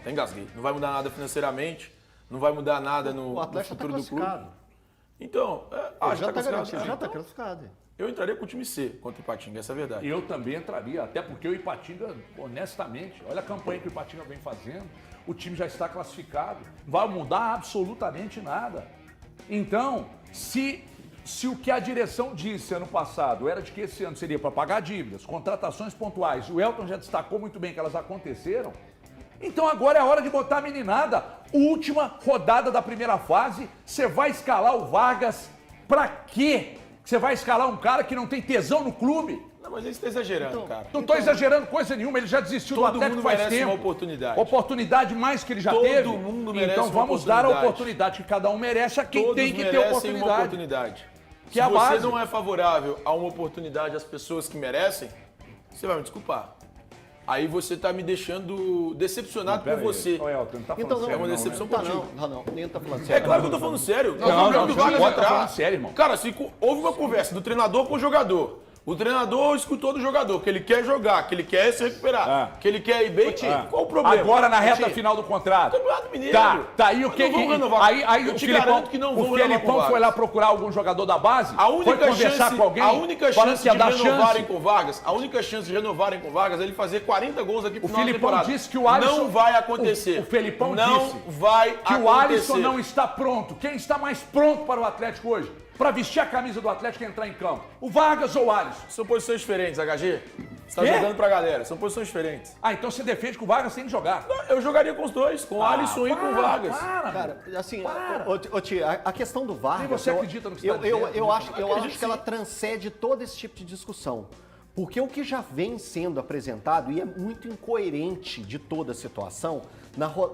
Até engasguei. Não vai mudar nada financeiramente, não vai mudar nada no futuro do clube. Então, já está classificado. Eu entraria com o time C contra o Ipatinga, essa é a verdade. Eu também entraria, até porque o Ipatinga, honestamente, olha a campanha que o Ipatinga vem fazendo, o time já está classificado, não vai mudar absolutamente nada. Então, se o que a direção disse ano passado era de que esse ano seria para pagar dívidas, contratações pontuais, o Elton já destacou muito bem que elas aconteceram, então agora é hora de botar a meninada. Última rodada da primeira fase, você vai escalar o Vargas pra quê? Você vai escalar um cara que não tem tesão no clube? Não, mas ele está exagerando, cara. Não estou exagerando coisa nenhuma, ele já desistiu do Atlético faz tempo. Todo mundo merece uma oportunidade. Oportunidade mais que ele já teve. Todo mundo merece então vamos dar a oportunidade que cada um merece a quem tem que ter oportunidade. Se você não é favorável a uma oportunidade às pessoas que merecem, você vai me desculpar. Aí você está me deixando decepcionado por você. É uma decepção contigo. Não, nem tá falando sério. É claro que eu tô falando sério. Não, tá falando sério, irmão. Cara, se houve uma conversa do treinador com o jogador. O treinador escutou do jogador que ele quer jogar, que ele quer se recuperar, que ele quer ir bem. Qual o problema? Agora na reta final do contrato. Campeonato Mineiro. Tá aí o que? Aí o Felipão foi lá procurar algum jogador da base? Foi conversar com alguém? A única chance de renovarem com Vargas, a única chance de renovarem com Vargas é ele fazer 40 gols aqui pro final da temporada. O Felipão disse que o Alisson não vai acontecer. O Felipão não disse vai que acontecer. o Alisson não está pronto. Quem está mais pronto para o Atlético hoje? Para vestir a camisa do Atlético e entrar em campo? O Vargas ou o Alisson? São posições diferentes, HG. Você tá jogando pra galera, são posições diferentes. Então você defende que o Vargas tem que jogar? Não, eu jogaria com os dois, com o Alisson e com o Vargas. Cara, assim, Tia, a questão do Vargas... E você acredita no que você está dizendo? Eu acho que ela transcende todo esse tipo de discussão. Porque o que já vem sendo apresentado, e é muito incoerente de toda a situação,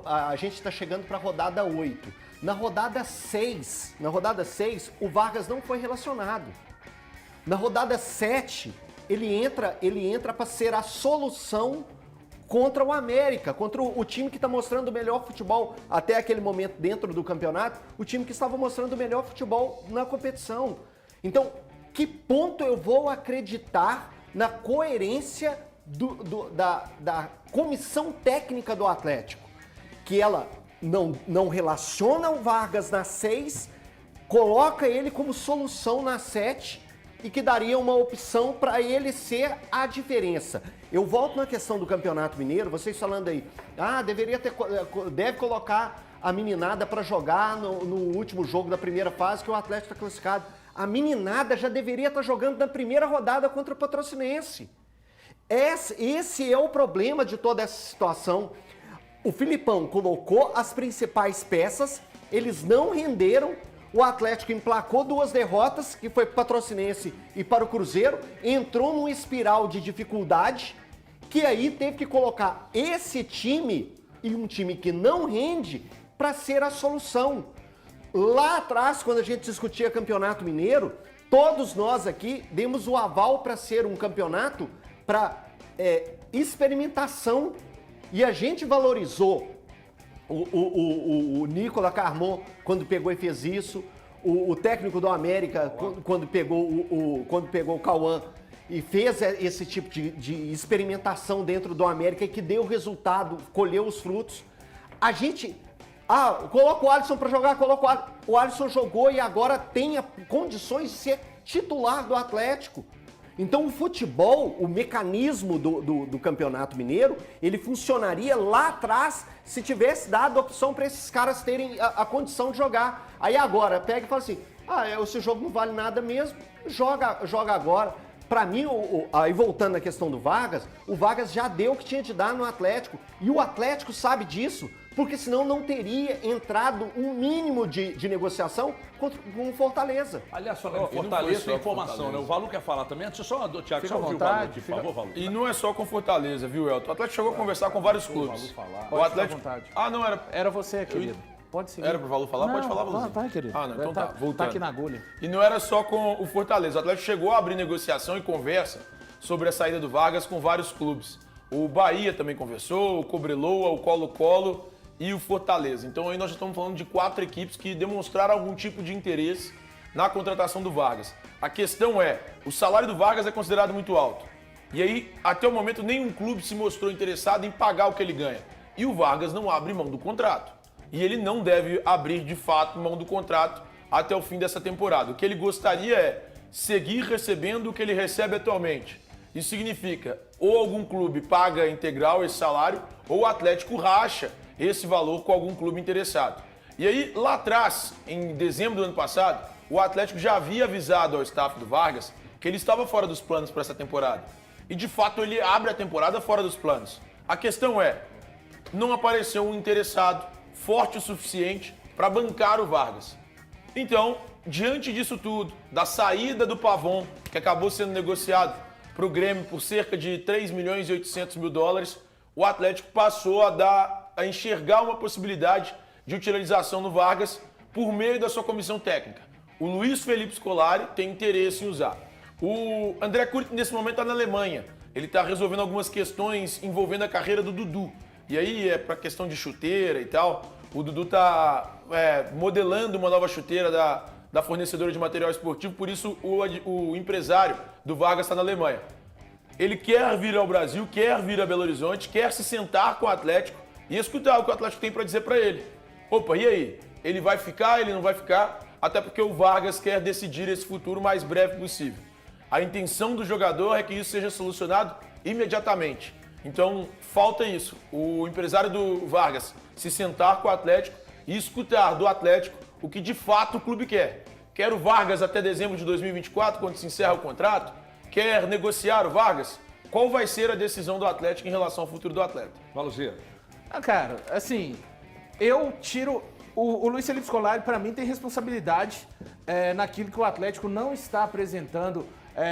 a gente está chegando para a rodada 8. Na rodada 6, o Vargas não foi relacionado. Na rodada 7, ele entra para ser a solução contra o América, contra o time que está mostrando o melhor futebol até aquele momento dentro do campeonato, o time que estava mostrando o melhor futebol na competição. Então, que ponto eu vou acreditar na coerência da comissão técnica do Atlético? Que ela não relaciona o Vargas na 6, coloca ele como solução na 7 e que daria uma opção para ele ser a diferença. Eu volto na questão do Campeonato Mineiro, vocês falando aí, deve colocar a meninada para jogar no último jogo da primeira fase que o Atlético está classificado. A meninada já deveria estar jogando na primeira rodada contra o Patrocinense. Esse é o problema de toda essa situação. O Filipão colocou as principais peças, eles não renderam, o Atlético emplacou 2 derrotas, que foi para o Patrocinense e para o Cruzeiro, entrou num espiral de dificuldade, que aí teve que colocar esse time, e um time que não rende, para ser a solução. Lá atrás, quando a gente discutia Campeonato Mineiro, todos nós aqui demos o aval para ser um campeonato para experimentação. E a gente valorizou o Nicolas Carmon quando pegou e fez isso, o técnico do América quando pegou o Cauã e fez esse tipo de experimentação dentro do América e que deu resultado, colheu os frutos. A gente... coloca o Alisson para jogar, o Alisson jogou e agora tem condições de ser titular do Atlético. Então o futebol, o mecanismo do Campeonato Mineiro, ele funcionaria lá atrás se tivesse dado a opção para esses caras terem a condição de jogar. Aí agora pega e fala assim, esse jogo não vale nada mesmo, joga agora. Para mim, aí voltando à questão do Vargas, o Vargas já deu o que tinha de dar no Atlético. E o Atlético sabe disso, porque senão não teria entrado um mínimo de negociação com o Fortaleza. Aliás, falando em Fortaleza, tem informação, né? O Valu quer falar também. Deixa eu só, Thiago, só ouvir o Valu aqui, por favor, Valu. E não é só com Fortaleza, viu, Elton? O Atlético chegou a conversar com vários clubes. O Atlético... não era... Era você, querido. Pode seguir. Era pro Valu falar? Pode falar, Valu. Vai, querido. Não, então tá. Voltando. Tá aqui na agulha. E não era só com o Fortaleza. O Atlético chegou a abrir negociação e conversa sobre a saída do Vargas com vários clubes. O Bahia também conversou, o Cobreloa, o Colo-Colo e o Fortaleza. Então aí nós já estamos falando de 4 equipes que demonstraram algum tipo de interesse na contratação do Vargas. A questão é, o salário do Vargas é considerado muito alto. E aí, até o momento, nenhum clube se mostrou interessado em pagar o que ele ganha. E o Vargas não abre mão do contrato. E ele não deve abrir, de fato, mão do contrato até o fim dessa temporada. O que ele gostaria é seguir recebendo o que ele recebe atualmente. Isso significa ou algum clube paga integral esse salário, ou o Atlético racha esse valor com algum clube interessado. E aí, lá atrás, em dezembro do ano passado, o Atlético já havia avisado ao staff do Vargas que ele estava fora dos planos para essa temporada. E, de fato, ele abre a temporada fora dos planos. A questão é, não apareceu um interessado forte o suficiente para bancar o Vargas. Então, diante disso tudo, da saída do Pavon, que acabou sendo negociado para o Grêmio por cerca de 3 milhões e 800 mil dólares, o Atlético passou a enxergar uma possibilidade de utilização no Vargas por meio da sua comissão técnica. O Luiz Felipe Scolari tem interesse em usar. O André Kurit, nesse momento, está na Alemanha. Ele está resolvendo algumas questões envolvendo a carreira do Dudu. E aí é para questão de chuteira e tal. O Dudu está modelando uma nova chuteira da fornecedora de material esportivo, por isso o empresário do Vargas está na Alemanha. Ele quer vir ao Brasil, quer vir a Belo Horizonte, quer se sentar com o Atlético e escutar o que o Atlético tem para dizer para ele. Opa, e aí? Ele vai ficar, ele não vai ficar? Até porque o Vargas quer decidir esse futuro o mais breve possível. A intenção do jogador é que isso seja solucionado imediatamente. Então, falta isso. O empresário do Vargas se sentar com o Atlético e escutar do Atlético o que de fato o clube quer. Quer o Vargas até dezembro de 2024, quando se encerra o contrato? Quer negociar o Vargas? Qual vai ser a decisão do Atlético em relação ao futuro do atleta? Fala, Zé. Cara, assim, eu tiro... O Luiz Felipe Scolari, para mim, tem responsabilidade naquilo que o Atlético não está apresentando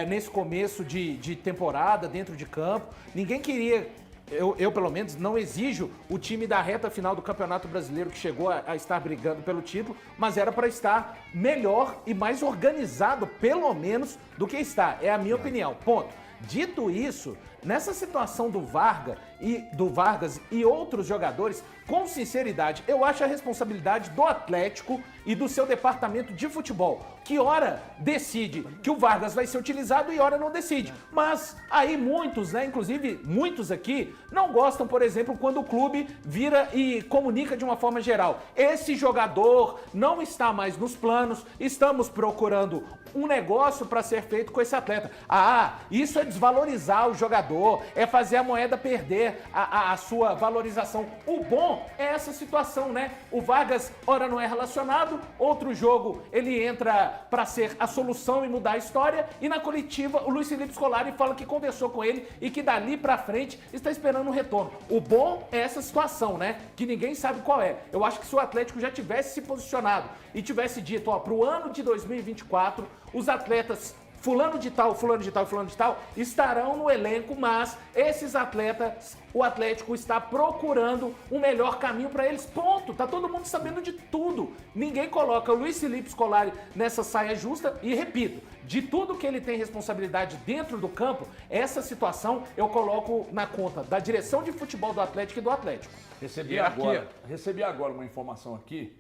nesse começo de temporada, dentro de campo. Ninguém queria... Eu, pelo menos, não exijo o time da reta final do Campeonato Brasileiro que chegou a estar brigando pelo título, mas era para estar melhor e mais organizado, pelo menos, do que está. É a minha opinião. Ponto. Dito isso, nessa situação do Vargas e outros jogadores, com sinceridade, eu acho a responsabilidade do Atlético e do seu departamento de futebol, que ora decide que o Vargas vai ser utilizado e ora não decide. Mas aí muitos, inclusive muitos aqui, não gostam, por exemplo, quando o clube vira e comunica de uma forma geral: esse jogador não está mais nos planos, estamos procurando um negócio para ser feito com esse atleta. Ah, isso é desvalorizar o jogador, é fazer a moeda perder a sua valorização. O bom é essa situação, né? O Vargas, ora não é relacionado, outro jogo ele entra para ser a solução e mudar a história, e na coletiva o Luiz Felipe Scolari fala que conversou com ele e que dali para frente está esperando um retorno. O bom é essa situação, né? Que ninguém sabe qual é. Eu acho que se o Atlético já tivesse se posicionado e tivesse dito, ó, pro ano de 2024, os atletas fulano de tal, fulano de tal e fulano de tal estarão no elenco, mas esses atletas, o Atlético está procurando um melhor caminho para eles, ponto. Tá todo mundo sabendo de tudo. Ninguém coloca o Luiz Felipe Scolari nessa saia justa e, repito, de tudo que ele tem responsabilidade dentro do campo, essa situação eu coloco na conta da direção de futebol do Atlético e do Atlético. Recebi agora uma informação aqui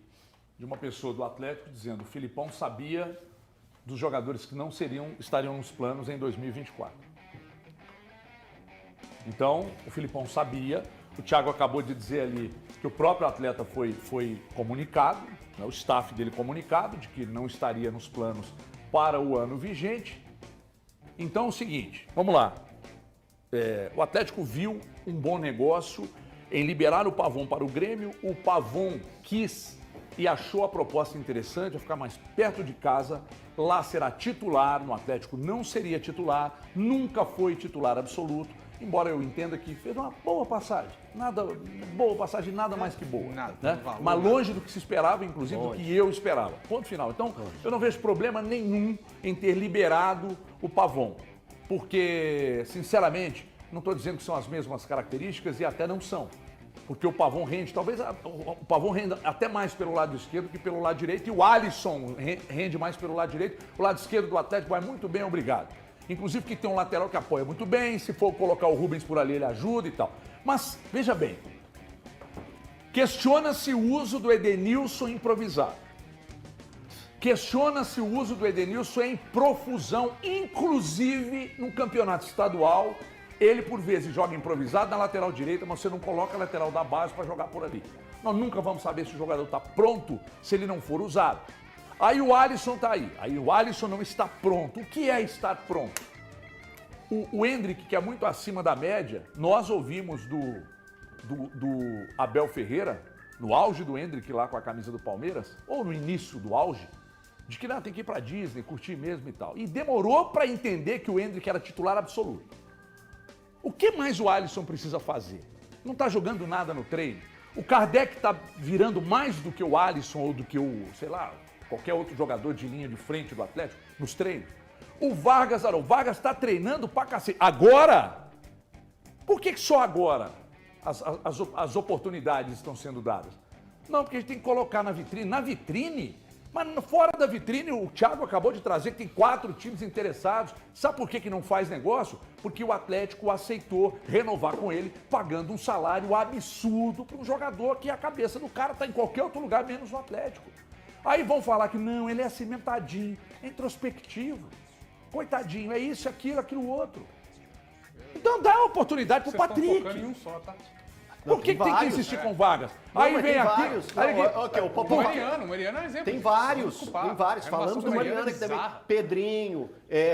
de uma pessoa do Atlético dizendo: o Filipão sabia dos jogadores que não estariam nos planos em 2024. Então, o Filipão sabia, o Thiago acabou de dizer ali que o próprio atleta foi comunicado, né, o staff dele comunicado, de que não estaria nos planos para o ano vigente. Então, é o seguinte, vamos lá. O Atlético viu um bom negócio em liberar o Pavon para o Grêmio, o Pavon quis e achou a proposta interessante, vai ficar mais perto de casa, lá será titular, no Atlético não seria titular, nunca foi titular absoluto, embora eu entenda que fez uma boa passagem, nada mais que boa, né? Mas longe do que se esperava, inclusive do que eu esperava, ponto final. Então, eu não vejo problema nenhum em ter liberado o Pavon, porque, sinceramente, não estou dizendo que são as mesmas características e até não são. Porque o Pavon rende, talvez o Pavon renda até mais pelo lado esquerdo que pelo lado direito, e o Alisson rende mais pelo lado direito. O lado esquerdo do Atlético vai muito bem, obrigado. Inclusive que tem um lateral que apoia muito bem, se for colocar o Rubens por ali ele ajuda e tal. Mas, veja bem, questiona-se o uso do Edenilson improvisado. Questiona-se o uso do Edenilson em profusão, inclusive no campeonato estadual, Ele, por vezes, joga improvisado na lateral direita, mas você não coloca a lateral da base para jogar por ali. Nós nunca vamos saber se o jogador está pronto se ele não for usado. Aí o Alisson está aí. Aí o Alisson não está pronto. O que é estar pronto? O Endrick, que é muito acima da média, nós ouvimos do Abel Ferreira, no auge do Endrick lá com a camisa do Palmeiras, ou no início do auge, de que não, tem que ir pra Disney, curtir mesmo e tal. E demorou para entender que o Endrick era titular absoluto. O que mais o Alisson precisa fazer? Não tá jogando nada no treino. O Kardec tá virando mais do que o Alisson ou do que o, sei lá, qualquer outro jogador de linha de frente do Atlético nos treinos. O Vargas tá treinando pra cacete. Agora? Por que só agora as oportunidades estão sendo dadas? Não, porque a gente tem que colocar na vitrine. Na vitrine? Mas fora da vitrine, o Thiago acabou de trazer que tem 4 times interessados. Sabe por que não faz negócio? Porque o Atlético aceitou renovar com ele, pagando um salário absurdo para um jogador que a cabeça do cara está em qualquer outro lugar, menos no Atlético. Aí vão falar que não, ele é cimentadinho, é introspectivo. Coitadinho, é isso, aquilo, outro. Então dá a oportunidade pro Patrick. Vocês estão focando em um só, tá? Por que tem que insistir com Vargas? Não, aí mas vem tem aqui. vários. Aí Não, aqui ok, O Mariano é um exemplo. Tem disso. vários, Vamos culpar. tem vários. A renovação Falando do Mariano aqui também. bizarra. Pedrinho,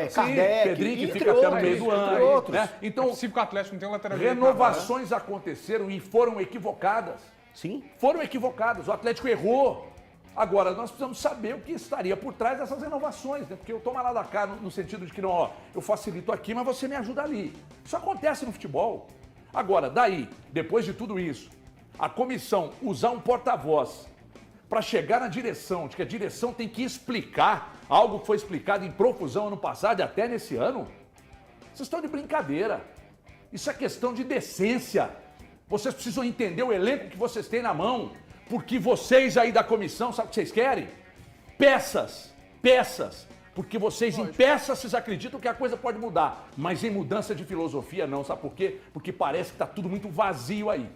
Sim, Kardec, Pedrinho que entre fica até no outros, meio do entre ano. outros. Né? Então, Se o Atlético não tem um lateral direito. renovações aconteceram e foram equivocadas. Sim. Foram equivocadas. O Atlético errou. Agora, nós precisamos saber o que estaria por trás dessas renovações, né? Porque eu tomo lá da cá no sentido de que, não, ó, eu facilito aqui, mas você me ajuda ali. Isso acontece no futebol. Agora, daí, depois de tudo isso, a comissão usar um porta-voz para chegar na direção, de que a direção tem que explicar algo que foi explicado em profusão ano passado e até nesse ano, vocês estão de brincadeira. Isso é questão de decência. Vocês precisam entender o elenco que vocês têm na mão, porque vocês aí da comissão, sabe o que vocês querem? Peças. Porque vocês em peças, vocês acreditam que a coisa pode mudar, mas em mudança de filosofia não, sabe por quê? Porque parece que está tudo muito vazio aí.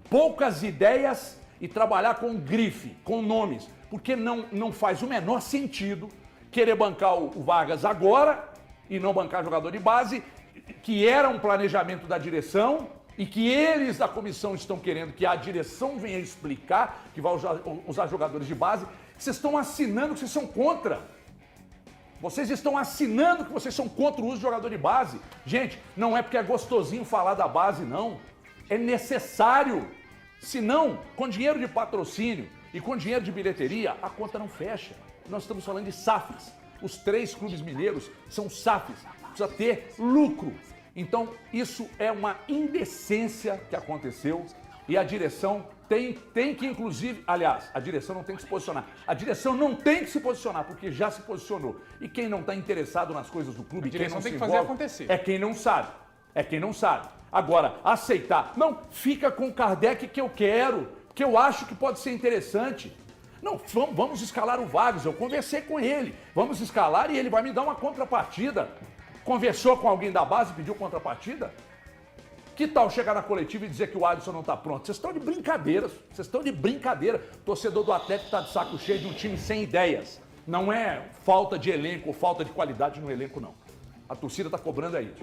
Poucas ideias e trabalhar com grife, com nomes, porque não faz o menor sentido querer bancar o Vargas agora e não bancar jogador de base, que era um planejamento da direção e que eles da comissão estão querendo que a direção venha explicar, que vai usar jogadores de base. Vocês estão assinando que vocês são contra. Vocês estão assinando que vocês são contra o uso de jogador de base. Gente, não é porque é gostosinho falar da base, não. É necessário. Senão, com dinheiro de patrocínio e com dinheiro de bilheteria, a conta não fecha. Nós estamos falando de SAFs. Os 3 clubes mineiros são SAFs. Precisa ter lucro. Então, isso é uma indecência que aconteceu e a direção tem que, inclusive, aliás, a direção não tem que se posicionar. A direção não tem que se posicionar, porque já se posicionou. E quem não está interessado nas coisas do clube, A direção quem não tem se que fazer envolve, acontecer. é quem não sabe. É quem não sabe. Agora, aceitar. Não, fica com o Kardec que eu quero, que eu acho que pode ser interessante. Não, vamos escalar o Vargas, eu conversei com ele. Vamos escalar e ele vai me dar uma contrapartida. Conversou com alguém da base, pediu contrapartida? Que tal chegar na coletiva e dizer que o Alisson não está pronto? Vocês estão de brincadeira, O torcedor do Atlético está de saco cheio de um time sem ideias. Não é falta de elenco ou falta de qualidade no elenco, não. A torcida está cobrando aí.